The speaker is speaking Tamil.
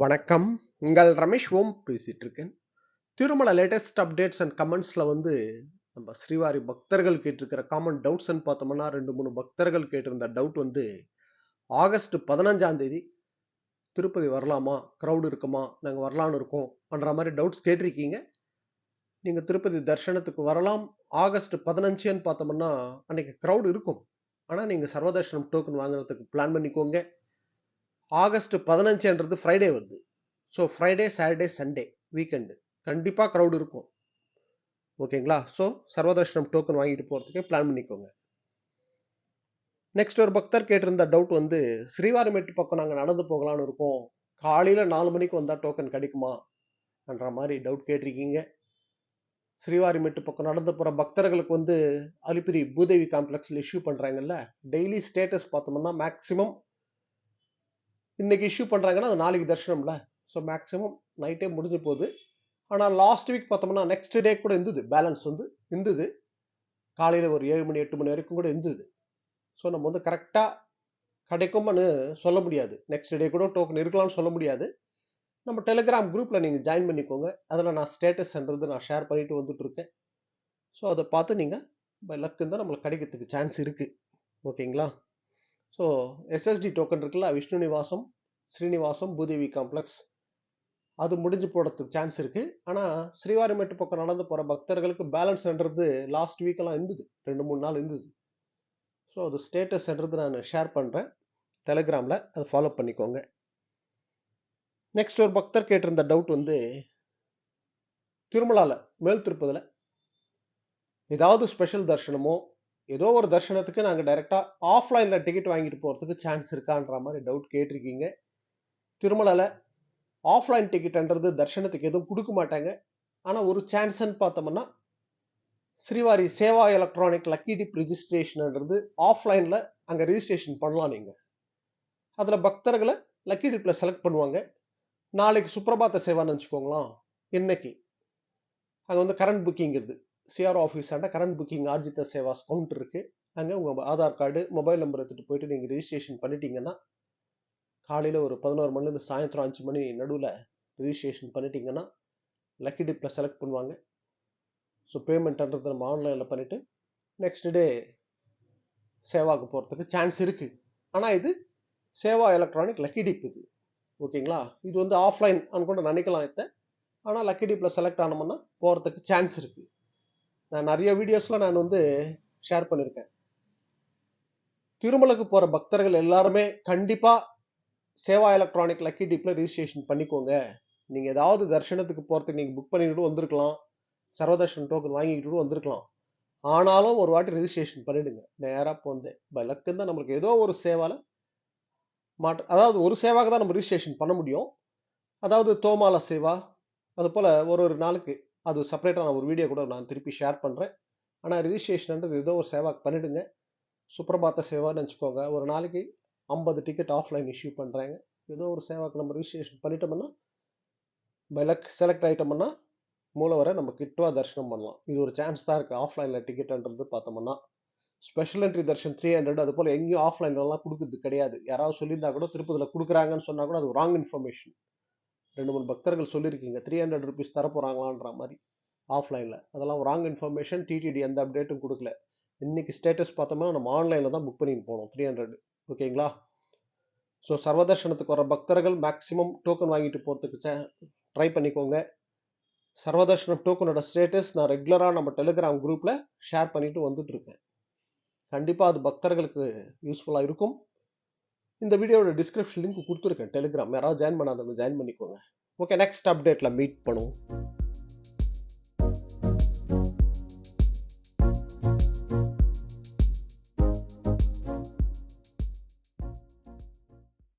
வணக்கம். உங்கள் ரமேஷ் ஓம் பேசிட்டு இருக்கேன். திருமல லேட்டஸ்ட் அப்டேட்ஸ் அண்ட் கமெண்ட்ஸ்ல நம்ம ஸ்ரீவாரி பக்தர்கள் கேட்டிருக்கிற காமன் டவுட்ஸ்ன்னு பார்த்தோம்னா 2, 3 பக்தர்கள் கேட்டிருந்த டவுட் ஆகஸ்ட் 15ஆம் தேதி திருப்பதி வரலாமா? கிரவுட் இருக்குமா? நாங்க வரலான்னு இருக்கோம். பண்ற மாதிரி டவுட்ஸ் கேட்டிருக்கீங்க. நீங்க திருப்பதி தரிசனத்துக்கு வரலாம். ஆகஸ்ட் 15ன்னு பார்த்தோம்னா அன்னைக்கு கிரவுட் இருக்கும். ஆனா நீங்க சர்வதர்ஷனம் டோக்கன் வாங்குறதுக்கு பிளான் பண்ணிக்கோங்க. ஆகஸ்ட் 15ன்றது ஃப்ரைடே வருது. So Friday, Saturday, Sunday weekend கண்டிப்பா கிரவுட் இருக்கும். ஓகேங்களா? ஸோ சர்வதர்ஷனம் டோக்கன் வாங்கிட்டு போறதுக்கு பிளான் பண்ணிக்கோங்க. நெக்ஸ்ட் ஒரு பக்தர் கேட்டிருந்த டவுட் ஸ்ரீவாரிமெட்டு பக்கம் நாங்க நடந்து போகலான்னு இருக்கோம். காலையில 4 மணிக்கு வந்தா டோக்கன் கிடைக்குமா? என்ற மாதிரி டவுட் கேட்டிருக்கீங்க. ஸ்ரீவாரிமெட்டு பக்கம் நடந்து போற பக்தர்களுக்கு அலிப்பிரி பூதேவி காம்ப்ளெக்ஸ்ல இஷ்யூ பண்றாங்கல்ல, டெய்லி ஸ்டேட்டஸ் பார்த்தோம்னா மேக்ஸிமம் இன்னைக்கு இஷ்யூ பண்றாங்கன்னா அது நாளைக்கு தரிசனம்ல. ஸோ மேக்ஸிமம் நைட்டே முடிஞ்சு போகுது. ஆனால் லாஸ்ட் வீக் பார்த்தோம்னா நெக்ஸ்ட் டே கூட இருந்தது. பேலன்ஸ் இருந்தது. காலையில் ஒரு 7 மணி 8 மணி வரைக்கும் கூட இருந்தது. ஸோ நம்ம கரெக்டாக கிடைக்கும்னு சொல்ல முடியாது. நெக்ஸ்ட் டே கூட டோக்கன் இருக்கலாம்னு சொல்ல முடியாது. நம்ம டெலிகிராம் குரூப்பில் நீங்கள் ஜாயின் பண்ணிக்கோங்க. அதில் நான் ஸ்டேட்டஸ்ன்றது நான் ஷேர் பண்ணிட்டு வந்துட்டு இருக்கேன். ஸோ அதை பார்த்து நீங்கள் பை லக் இருந்தால் நம்மளுக்கு கிடைக்கிறதுக்கு சான்ஸ் இருக்குது. ஓகேங்களா? ஸோ எஸ்எஸ்டி டோக்கன் இருக்குல்ல, விஷ்ணு நிவாசம், ஸ்ரீனிவாசம், பூதேவி காம்ப்ளெக்ஸ், அது முடிஞ்சு போடுறதுக்கு சான்ஸ் இருக்கு. ஆனா ஸ்ரீவாரிமெட்டு பக்கம் நடந்து போற பக்தர்களுக்கு பேலன்ஸ்ன்றது லாஸ்ட் வீக்கெல்லாம் இருந்தது. 2-3 நாள் இருந்தது. ஸோ அது ஸ்டேட்டஸ்ன்றது நான் ஷேர் பண்றேன் டெலிகிராம்ல. அதை ஃபாலோ பண்ணிக்கோங்க. நெக்ஸ்ட் ஒரு பக்தர் கேட்டிருந்த டவுட் திருமலால மேல் திருப்பதில ஏதாவது ஸ்பெஷல் தர்ஷனமோ ஏதோ ஒரு தர்ஷனத்துக்கு நாங்க டைரக்டா ஆஃப்லைன்ல டிக்கெட் வாங்கிட்டு போறதுக்கு சான்ஸ் இருக்கான்ற மாதிரி டவுட் கேட்டிருக்கீங்க. திருமலால ஆஃப்லைன் டிக்கெட்ன்றது தர்ஷனத்துக்கு எதுவும் கொடுக்க மாட்டாங்க. ஆனா ஒரு சான்ஸ்ன்னு பார்த்தோம்னா Srivari Seva electronic lucky dip ரிஜிஸ்ட்ரேஷன்ன்றது ஆஃப்லைன்ல அங்க ரிஜிஸ்ட்ரேஷன் பண்ணலாம். நீங்க அதுல பக்தர்களை லக்கி டிப்ல செலக்ட் பண்ணுவாங்க. நாளைக்கு சுப்ரபாத சேவான்னு வச்சுக்கோங்களேன். இன்னைக்கு அங்க கரண்ட் புக்கிங் இருக்கு. சிஆர் ஆஃபீஸ் ஆண்ட கரண்ட் புக்கிங் ஆர்ஜித சேவாஸ் கவுண்டர் இருக்கு. அங்க உங்க ஆதார் கார்டு, மொபைல் நம்பர் எடுத்துட்டு போயிட்டு நீங்க ரிஜிஸ்ட்ரேஷன் பண்ணிட்டீங்கன்னா காலையில ஒரு 11 மணிலேருந்து சாயந்தரம் 5 மணி நடுவில் ரிஜிஸ்ட்ரேஷன் பண்ணிட்டீங்கன்னா லக்கி டிப்ல செலக்ட் பண்ணுவாங்க. ஸோ பேமெண்ட்ன்றது நம்ம ஆன்லைனில் பண்ணிட்டு நெக்ஸ்ட் டே சேவாக்கு போகிறதுக்கு சான்ஸ் இருக்கு. ஆனால் இது சேவா எலக்ட்ரானிக் லக்கி டிப் இது. ஓகேங்களா? இது ஆஃப்லைன் கூட நினைக்கலாம் இதை. ஆனால் லக்கி டிப்ல செலக்ட் ஆனோம்னா போகிறதுக்கு சான்ஸ் இருக்கு. நான் நிறைய வீடியோஸ்ல நான் ஷேர் பண்ணியிருக்கேன். திருமலைக்கு போகிற பக்தர்கள் எல்லாருமே கண்டிப்பா சேவா எலக்ட்ரானிக் லக்கி டிப்ல ரிஜிஸ்ட்ரேஷன் பண்ணிக்கோங்க. நீங்க ஏதாவது தர்ஷனத்துக்கு போறதுக்கு நீங்க புக் பண்ணிட்டு வந்திருக்கலாம். சர்வதர்ஷன் டோக்கன் வாங்கிட்டு வந்திருக்கலாம். ஆனாலும் ஒரு வாட்டி ரிஜிஸ்ட்ரேஷன் பண்ணிடுங்க. நேரா பை லக் இருந்தா நம்மளுக்கு ஏதோ ஒரு சேவால அதாவது ஒரு சேவாக்கு தான் நம்ம ரிஜிஸ்ட்ரேஷன் பண்ண முடியும். அதாவது தோமால சேவா அது போல ஒரு நாளுக்கு அது செப்பரேட்டா நான் ஒரு வீடியோ கூட நான் திருப்பி ஷேர் பண்றேன். ஆனா ரிஜிஸ்ட்ரேஷன்ன்றது ஏதோ ஒரு சேவாக்கு பண்ணிடுங்க. சுப்ரபாத சேவான்னு வச்சுக்கோங்க. ஒரு நாளைக்கு 50 டிக்கெட் ஆஃப்லைன் இஷ்யூ பண்றாங்க. ஏதோ ஒரு சேவாக்கு நம்ம ரிஜிஸ்ட்ரேஷன் பண்ணிட்டோம்னா பை லக் செலக்ட் ஆயிட்டோம்னா மூலவரை நம்ம கிட்டுவா தரிசனம் பண்ணலாம். இது ஒரு சான்ஸ் தான் இருக்கு. ஆஃப்லைன்ல டிக்கெட்ன்றது பார்த்தோம்னா ஸ்பெஷல் என்ட்ரி தர்ஷன் 300 அது போல எங்கேயும் ஆஃப்லைன்லாம் கொடுக்குறது கிடையாது. யாராவது சொல்லியிருந்தா கூட திருப்பதியில் கொடுக்குறாங்கன்னு சொன்னா கூட அது ராங் இன்ஃபர்மேஷன். 2-3 பக்தர்கள் சொல்லியிருக்கீங்க 300 ருபீஸ் தரப்போறாங்களான்ற மாதிரி ஆஃப்லைன்ல. அதெல்லாம் ராங் இன்ஃபர்மேஷன். டிடிடி எந்த அப்டேட்டும் கொடுக்கல. இன்னைக்கு ஸ்டேட்டஸ் பார்த்தோம்னா நம்ம ஆன்லைன்ல தான் புக் பண்ணிட்டு போனோம் 300. ஓகேங்களா? ஸோ சர்வதர்ஷனத்துக்கு வர பக்தர்கள் மேக்சிமம் டோக்கன் வாங்கிட்டு போறதுக்கு ட்ரை பண்ணிக்கோங்க. சர்வதர்ஷனம் டோக்கனோட ஸ்டேட்டஸ் நான் ரெகுலரா நம்ம டெலிகிராம் குரூப்ல ஷேர் பண்ணிட்டு வந்துட்டு இருக்கேன். கண்டிப்பா அது பக்தர்களுக்கு யூஸ்ஃபுல்லா இருக்கும். இந்த வீடியோட டிஸ்கிரிப்ஷன் லிங்க் கொடுத்துருக்கேன் டெலிகிராம். யாராவது ஜாயின் பண்ணாதவங்க ஜாயின் பண்ணிக்கோங்க. ஓகே, நெக்ஸ்ட் அப்டேட்ல மீட் பண்ணுவோம்.